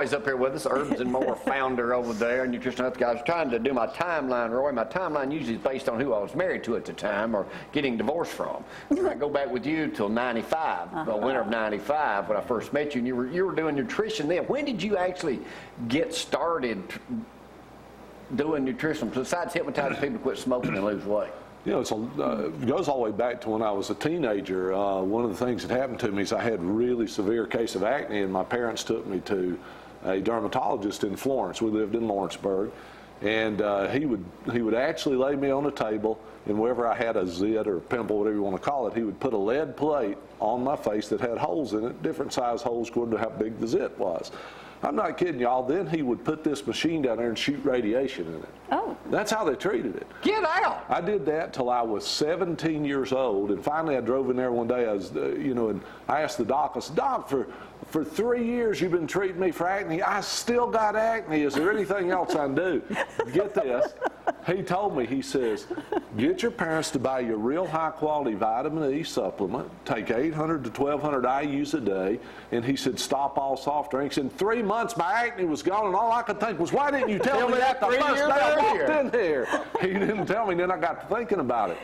Roy's up here with us, Herbs and More founder over there, Nutrition Health. I was trying to do my timeline, Roy. My timeline usually is based on who I was married to at the time or getting divorced from. I go back with you till 95, the winter of 95 when I first met you, and you were doing nutrition then. When did you actually get started doing nutrition, besides hypnotizing people to quit smoking and lose weight? You know, it goes all the way back to when I was a teenager. One of the things that happened to me is I had a really severe case of acne, and my parents took me to a dermatologist in Florence. We lived in Lawrenceburg, and he would actually lay me on a table, and wherever I had a zit or a pimple, whatever you want to call it, he would put a lead plate on my face that had holes in it, different size holes according to how big the zit was. I'm not kidding y'all. Then he would put this machine down there and shoot radiation in it. Oh. That's how they treated it. Get out! I did that till I was 17 years old, and finally I drove in there one day. I was, and I asked the doc. I said, "Doc, for 3 years you've been treating me for acne. I still got acne. Is there anything else I can do?" Get this. He told me, he says, "Get your parents to buy you a real high-quality vitamin E supplement, take 800 to 1,200 IUs a day," and he said, "Stop all soft drinks." In 3 months, my acne was gone, and all I could think was, why didn't you tell me that the first day I walked in here? He didn't tell me, then I got to thinking about it.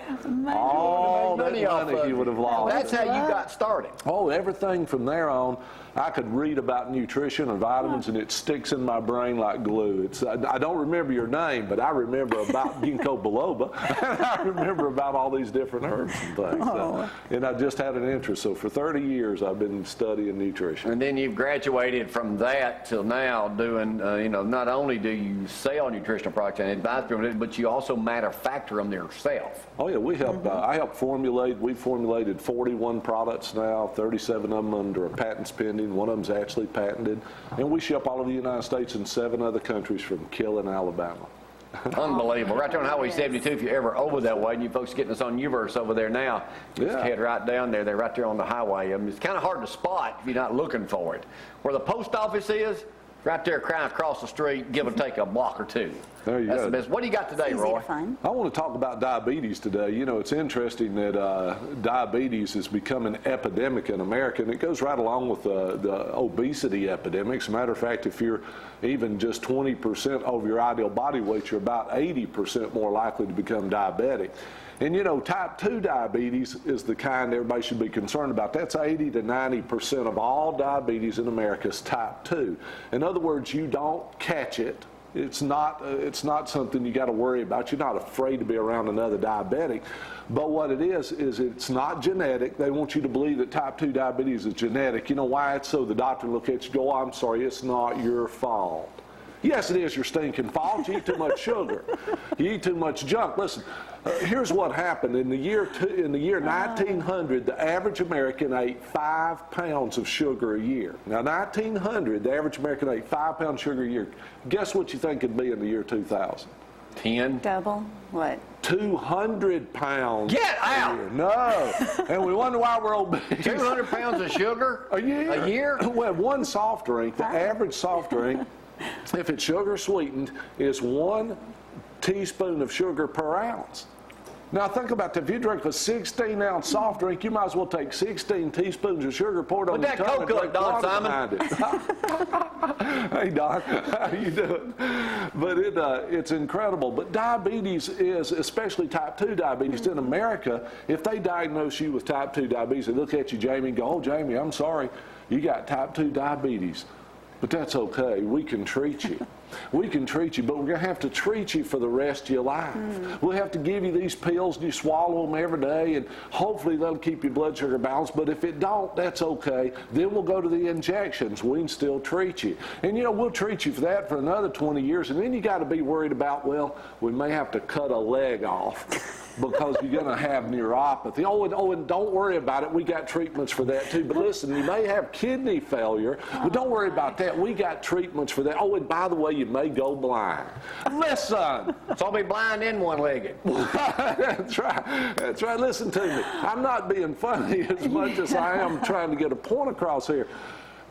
All that money he would have lost. That's how you got started. Oh, everything from there on. I could read about nutrition and vitamins, and it sticks in my brain like glue. I don't remember your name, but I remember about ginkgo biloba, and I remember about all these different herbs and things. And I just had an interest. So for 30 years, I've been studying nutrition. And then you've graduated from that till now doing, not only do you sell nutritional products and advise people, but you also manufacture them yourself. Oh, yeah, we help. I help formulate. We've formulated 41 products now, 37 of them under a patents pending. One of them's actually patented. And we ship all over the United States and 7 other countries from Killen, Alabama. Unbelievable. Right there on Highway 72, if you're ever over that way, and you folks getting us on Uverse over there now, just head right down there. They're right there on the highway. It's kind of hard to spot if you're not looking for it. Where the post office is, right there across the street, give or take a block or two. There you go. That's the best. What do you got today, Roy? I want to talk about diabetes today. You know, it's interesting that diabetes has become an epidemic in America, and it goes right along with the obesity epidemic. As a matter of fact, if you're even just 20% over your ideal body weight, you're about 80% more likely to become diabetic. And you know, type 2 diabetes is the kind everybody should be concerned about. That's 80 to 90% of all diabetes in America is type 2. In other words, you don't catch it. It's not something you got to worry about. You're not afraid to be around another diabetic. But what it is it's not genetic. They want you to believe that type 2 diabetes is genetic. You know why it's so? The doctor will look at you and go, "Oh, I'm sorry, it's not your fault." Yes, it is your stinking fault. You eat too much sugar. You eat too much junk. Listen, here's what happened. In the year 1900, the average American ate 5 pounds of sugar a year. Now, 1900, the average American ate 5 pounds of sugar a year. Guess what you think it'd be in the year 2000? 10? Double? What? 200 pounds. Get out! No. And we wonder why we're obese. 200 pounds of sugar? A year. A year? Well, one soft drink, the average soft drink, if it's sugar sweetened, is 1 teaspoon of sugar per ounce. Now think about that. If you drink a 16-ounce soft drink, you might as well take 16 teaspoons of sugar, pour it on your tongue, and drink water behind it. Hey, Doc, how you doing? But it's incredible. But diabetes is, especially type 2 diabetes in America, if they diagnose you with type 2 diabetes, they look at you, Jamie, and go, "Oh, Jamie, I'm sorry, you got type 2 diabetes. But that's okay. We can treat you. We can treat you, but we're going to have to treat you for the rest of your life. We'll have to give you these pills, and you swallow them every day, and hopefully they'll keep your blood sugar balanced. But if it don't, that's okay. Then we'll go to the injections. We can still treat you. And, you know, we'll treat you for that for another 20 years, and then you got to be worried about, well, we may have to cut a leg off because you're going to have neuropathy. Oh, and don't worry about it. We got treatments for that too. But listen, you may have kidney failure, but don't worry about that. We got treatments for that. Oh, and by the way, you may go blind. Listen. So I'll be blind and one-legged. That's right. That's right. Listen to me. I'm not being funny as much as I am trying to get a point across here.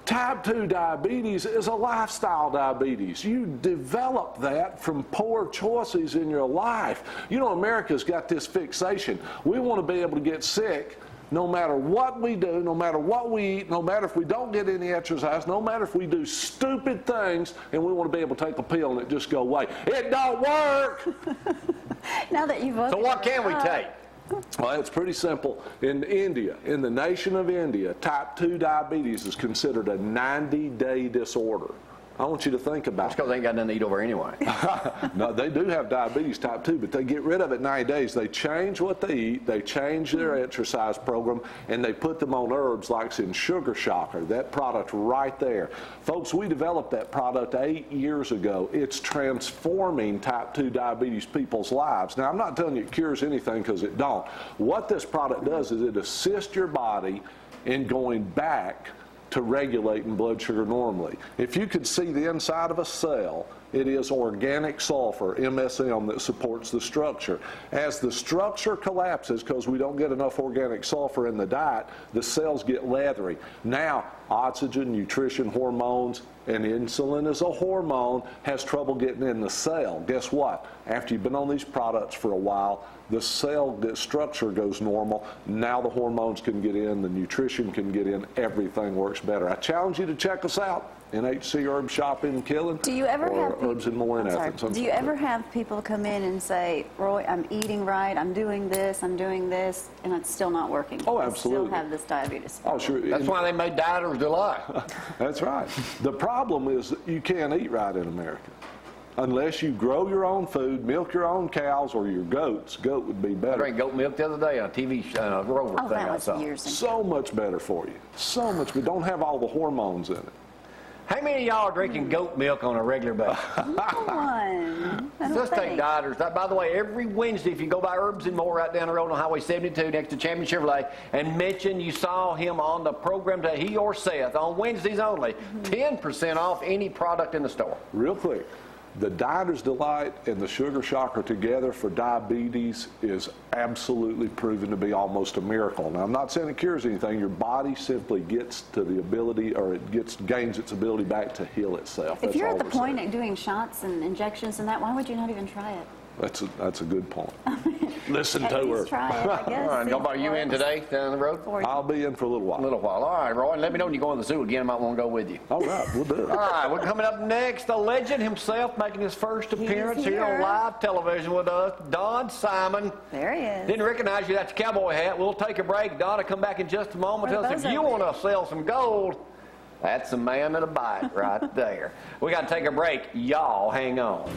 Type 2 diabetes is a lifestyle diabetes. You develop that from poor choices in your life. You know, America's got this fixation. We want to be able to get sick no matter what we do, no matter what we eat, no matter if we don't get any exercise, no matter if we do stupid things and we want to be able to take a pill and it just go away. It don't work! Now that you've So what can we take? Well, it's pretty simple. In India, in the nation of India, type 2 diabetes is considered a 90-day disorder. I want you to think about That's because they ain't got nothing to eat over anyway. No, they do have diabetes type 2, but they get rid of it in 90 days. They change what they eat, they change their exercise program, and they put them on herbs like in Sugar Shocker, that product right there. Folks, we developed that product 8 years ago. It's transforming type 2 diabetes people's lives. Now, I'm not telling you it cures anything because it don't. What this product does is it assists your body in going back to regulating blood sugar normally. If you could see the inside of a cell, it is organic sulfur, MSM, that supports the structure. As the structure collapses, because we don't get enough organic sulfur in the diet, the cells get leathery. Now, oxygen, nutrition, hormones, and insulin as a hormone has trouble getting in the cell. Guess what? After you've been on these products for a while, the cell structure goes normal. Now the hormones can get in, the nutrition can get in, everything works better. I challenge you to check us out. NHC Herb Shop in Killen. Do you ever or have Herbs and More in Athens. Do you ever have people come in and say, Roy, I'm eating right, I'm doing this, and it's still not working? Oh, I absolutely. still have this diabetes. Oh, sure. That's why they made dieters delight. That's right. The problem is that you can't eat right in America. Unless you grow your own food, milk your own cows, or your goats. Goat would be I better. drank goat milk the other day on a TV Rover Oh, thing that I was saw. years ago. So much better for you. So much. We don't have all the hormones in it. How many of y'all are drinking goat milk on a regular basis? One. I don't Just take think. dieters. By the way, every Wednesday, if you go by Herbs and More right down the road on Highway 72 next to Champion Chevrolet and mention you saw him on the program today, he or Seth, on Wednesdays only, 10% off any product in the store. Real quick. The Dieter's Delight and the Sugar Shocker together for diabetes is absolutely proven to be almost a miracle. Now, I'm not saying it cures anything. Your body simply gets to the ability, or it gains its ability back to heal itself. If That's you're all at the we're point saying. of doing shots and injections and that, why would you not even try it? That's a good point. Listen At to her. least try it, I guess. All right, see nobody you what in works today down the road? for you. I'll be in for a little A while. little while. All right, Roy, let me know when you go in the zoo again. I might want to go with you. All right, we'll do it. All right, we're coming up next. The legend himself making his first appearance here on here. live television with us, Don Simon. There he is. Didn't recognize you. That's your cowboy hat. We'll take a break. Don will come back in just a moment. What Tell are us if those you over want to sell some gold. That's a man at a bite right there. We got to take a break. Y'all hang on.